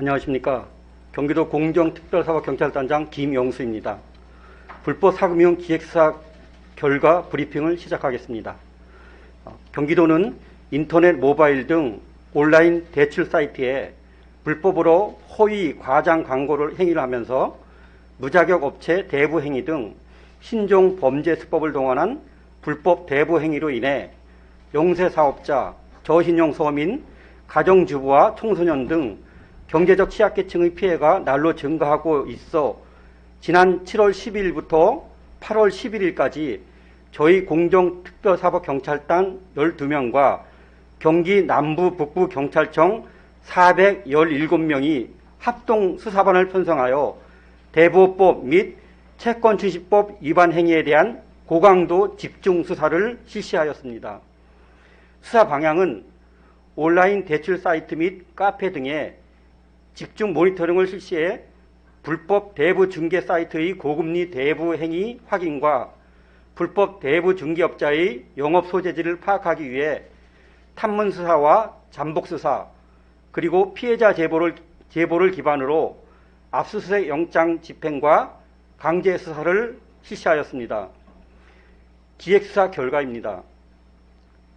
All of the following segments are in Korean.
안녕하십니까. 경기도 공정특별사법경찰단장 김영수입니다. 불법 사금융 기획사 결과 브리핑을 시작하겠습니다. 경기도는 인터넷, 모바일 등 온라인 대출 사이트에 불법으로 허위, 과장 광고를 행위를 하면서 무자격 업체 대부 행위 등 신종 범죄 수법을 동원한 불법 대부 행위로 인해 영세 사업자, 저신용 서민, 가정주부와 청소년 등 경제적 취약계층의 피해가 날로 증가하고 있어 지난 7월 12일부터 8월 11일까지 저희 공정특별사법경찰단 12명과 경기 남부 북부 경찰청 417명이 합동 수사반을 편성하여 대부업법 및 채권추시법 위반 행위에 대한 고강도 집중 수사를 실시하였습니다. 수사 방향은 온라인 대출 사이트 및 카페 등에 집중 모니터링을 실시해 불법 대부 중개 사이트의 고금리 대부 행위 확인과 불법 대부 중개업자의 영업 소재지를 파악하기 위해 탐문 수사와 잠복 수사, 그리고 피해자 제보를 기반으로 압수수색 영장 집행과 강제 수사를 실시하였습니다. 기획수사 결과입니다.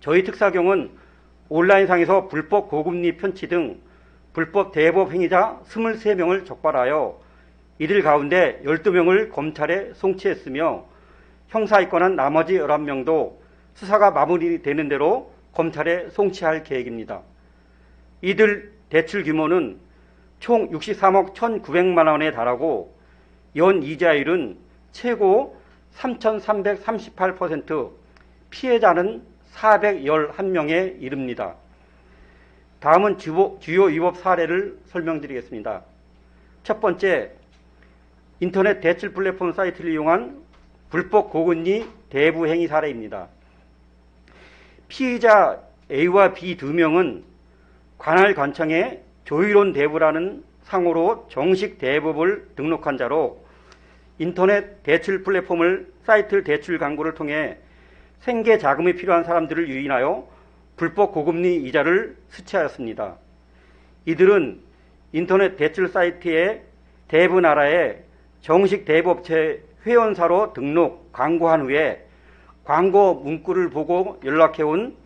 저희 특사경은 온라인상에서 불법 고금리 편취 등 불법 대법 행위자 23명을 적발하여 이들 가운데 12명을 검찰에 송치했으며 형사 입건한 나머지 11명도 수사가 마무리되는 대로 검찰에 송치할 계획입니다. 이들 대출 규모는 총 63억 1,900만 원에 달하고 연 이자율은 최고 3,338%, 피해자는 411명에 이릅니다. 다음은 주요 위법 사례를 설명드리겠습니다. 첫 번째, 인터넷 대출 플랫폼 사이트를 이용한 불법 고금리 대부 행위 사례입니다. 피의자 A와 B 2명은 관할 관청에 조의론 대부라는 상호로 정식 대부업을 등록한 자로 인터넷 대출 플랫폼을 사이트 대출 광고를 통해 생계 자금이 필요한 사람들을 유인하여 불법 고금리 이자를 수취하였습니다. 이들은 인터넷 대출 사이트에 대부 나라에 정식 대부업체 회원사로 등록, 광고한 후에 광고 문구를 보고 연락해온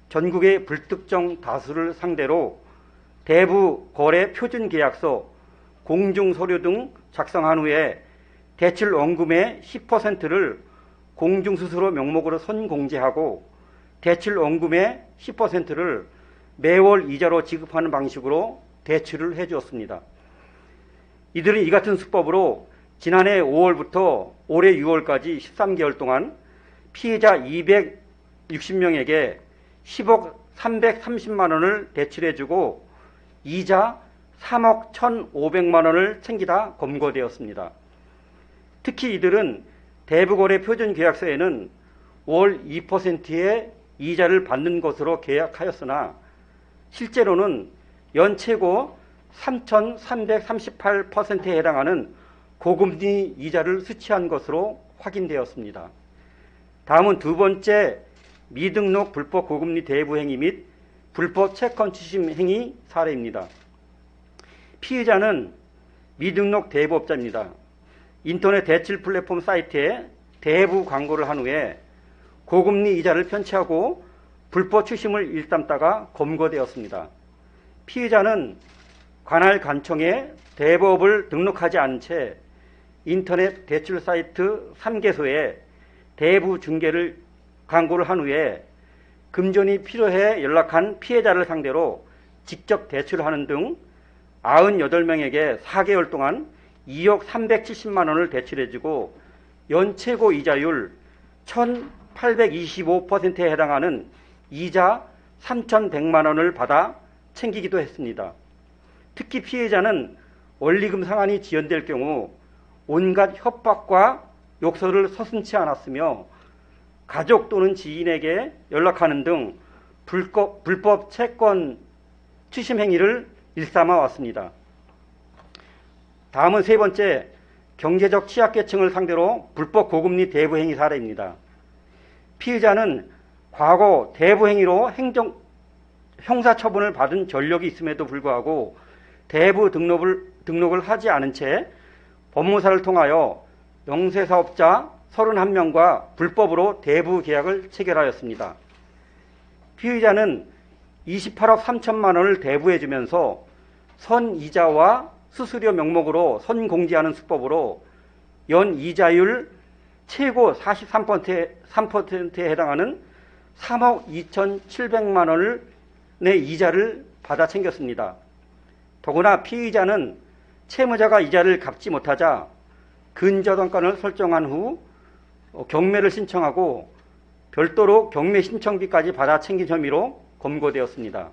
전국의 불특정 다수를 상대로 대부 거래 표준 계약서, 공중 서류 등 작성한 후에 대출 원금의 10%를 공중수수료 명목으로 선공제하고 대출 원금의 10%를 매월 이자로 지급하는 방식으로 대출을 해주었습니다. 이들은 이 같은 수법으로 지난해 5월부터 올해 6월까지 13개월 동안 피해자 260명에게 10억 330만 원을 대출해주고 이자 3억 1,500만 원을 챙기다 검거되었습니다. 특히 이들은 대부거래 표준계약서에는 월 2%의 이자를 받는 것으로 계약하였으나 실제로는 연 최고 3,338%에 해당하는 고금리 이자를 수취한 것으로 확인되었습니다. 다음은 두 번째, 미등록 불법 고금리 대부 행위 및 불법 채권 추심 행위 사례입니다. 피의자는 미등록 대부업자입니다. 인터넷 대출 플랫폼 사이트에 대부 광고를 한 후에 고금리 이자를 편취하고 불법 추심을 일삼다가 검거되었습니다. 피의자는 관할 관청에 대부업을 등록하지 않은 채 인터넷 대출 사이트 3개소에 대부 중개를 광고를 한 후에 금전이 필요해 연락한 피해자를 상대로 직접 대출하는 등 98명에게 4개월 동안 2억 370만 원을 대출해주고 연 최고 이자율 1,825%에 해당하는 이자 3,100만 원을 받아 챙기기도 했습니다. 특히 피해자는 원리금 상환이 지연될 경우 온갖 협박과 욕설을 서슴지 않았으며 가족 또는 지인에게 연락하는 등 불법 채권 추심 행위를 일삼아 왔습니다. 다음은 세 번째, 경제적 취약계층을 상대로 불법 고금리 대부 행위 사례입니다. 피의자는 과거 대부 행위로 형사처분을 받은 전력이 있음에도 불구하고 대부 등록을 하지 않은 채 법무사를 통하여 영세사업자 31명과 불법으로 대부 계약을 체결하였습니다. 피의자는 28억 3천만 원을 대부해 주면서 선이자와 수수료 명목으로 선공제하는 수법으로 연이자율 최고 43%에 해당하는 3억 2,700만 원을 내 이자를 받아 챙겼습니다. 더구나 피의자는 채무자가 이자를 갚지 못하자 근저당권을 설정한 후 경매를 신청하고 별도로 경매 신청비까지 받아 챙긴 혐의로 검거되었습니다.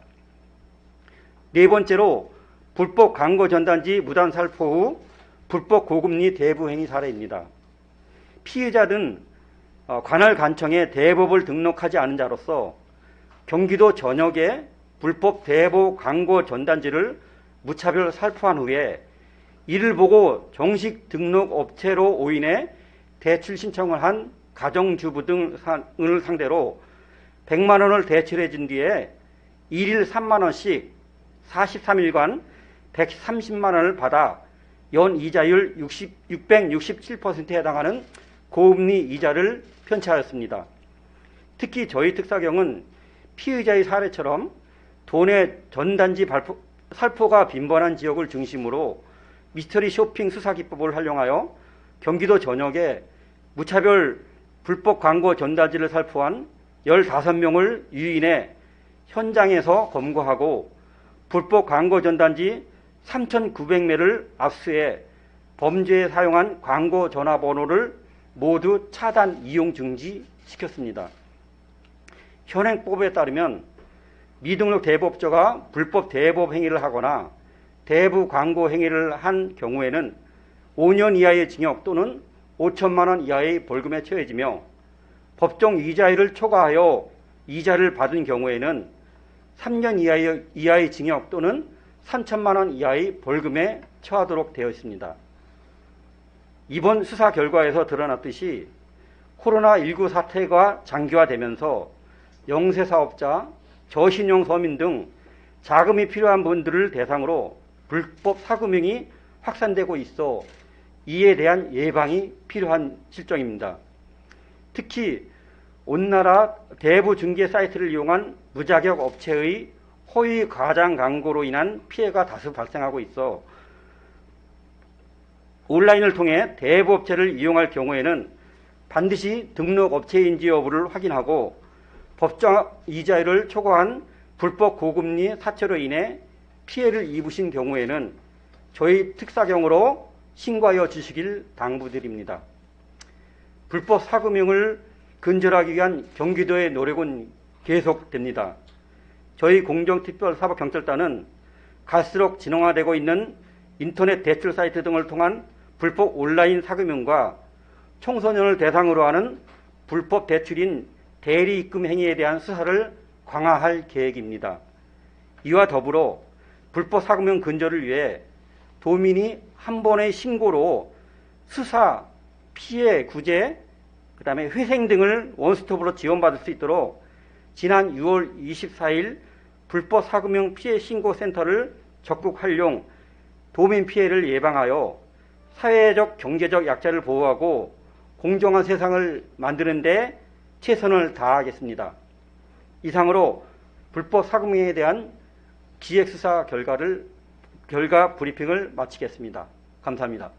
네 번째로 불법 광고 전단지 무단 살포 후 불법 고금리 대부 행위 사례입니다. 피의자는 관할 관청에 대법을 등록하지 않은 자로서 경기도 전역에 불법 대보 광고 전단지를 무차별 살포한 후에 이를 보고 정식 등록 업체로 오인해 대출 신청을 한 가정주부 등을 상대로 100만 원을 대출해 준 뒤에 일일 3만 원씩 43일간 130만 원을 받아 연이자율 667%에 해당하는 고금리 이자를 편취하였습니다. 특히 저희 특사경은 피의자의 사례처럼 도내 전단지 살포가 빈번한 지역을 중심으로 미스터리 쇼핑 수사기법을 활용하여 경기도 전역에 무차별 불법 광고 전단지를 살포한 15명을 유인해 현장에서 검거하고 불법 광고 전단지 3,900매를 압수해 범죄에 사용한 광고 전화번호를 모두 차단 이용 중지시켰습니다. 현행법에 따르면 미등록 대부업자가 불법 대부업 행위를 하거나 대부 광고 행위를 한 경우에는 5년 이하의 징역 또는 5천만 원 이하의 벌금에 처해지며 법정 이자율을 초과하여 이자를 받은 경우에는 3년 이하의 징역 또는 3천만 원 이하의 벌금에 처하도록 되어 있습니다. 이번 수사 결과에서 드러났듯이 코로나19 사태가 장기화되면서 영세사업자, 저신용 서민 등 자금이 필요한 분들을 대상으로 불법 사금융이 확산되고 있어 이에 대한 예방이 필요한 실정입니다. 특히 온 나라 대부 중개 사이트를 이용한 무자격 업체의 허위 과장 광고로 인한 피해가 다수 발생하고 있어 온라인을 통해 대부 업체를 이용할 경우에는 반드시 등록 업체인지 여부를 확인하고 법정 이자율을 초과한 불법 고금리 사채로 인해 피해를 입으신 경우에는 저희 특사경으로 신고하여 주시길 당부드립니다. 불법 사금융을 근절하기 위한 경기도의 노력은 계속됩니다. 저희 공정특별사법경찰단은 갈수록 진흥화되고 있는 인터넷 대출 사이트 등을 통한 불법 온라인 사금융과 청소년을 대상으로 하는 불법 대출인 대리 입금 행위에 대한 수사를 강화할 계획입니다. 이와 더불어 불법 사금융 근절을 위해 도민이 한 번의 신고로 수사, 피해, 구제, 그다음에 회생 등을 원스톱으로 지원받을 수 있도록 지난 6월 24일 불법 사금융 피해 신고 센터를 적극 활용, 도민 피해를 예방하여 사회적, 경제적 약자를 보호하고 공정한 세상을 만드는 데 최선을 다하겠습니다. 이상으로 불법 사금융에 대한 기획수사 결과 브리핑을 마치겠습니다. 감사합니다.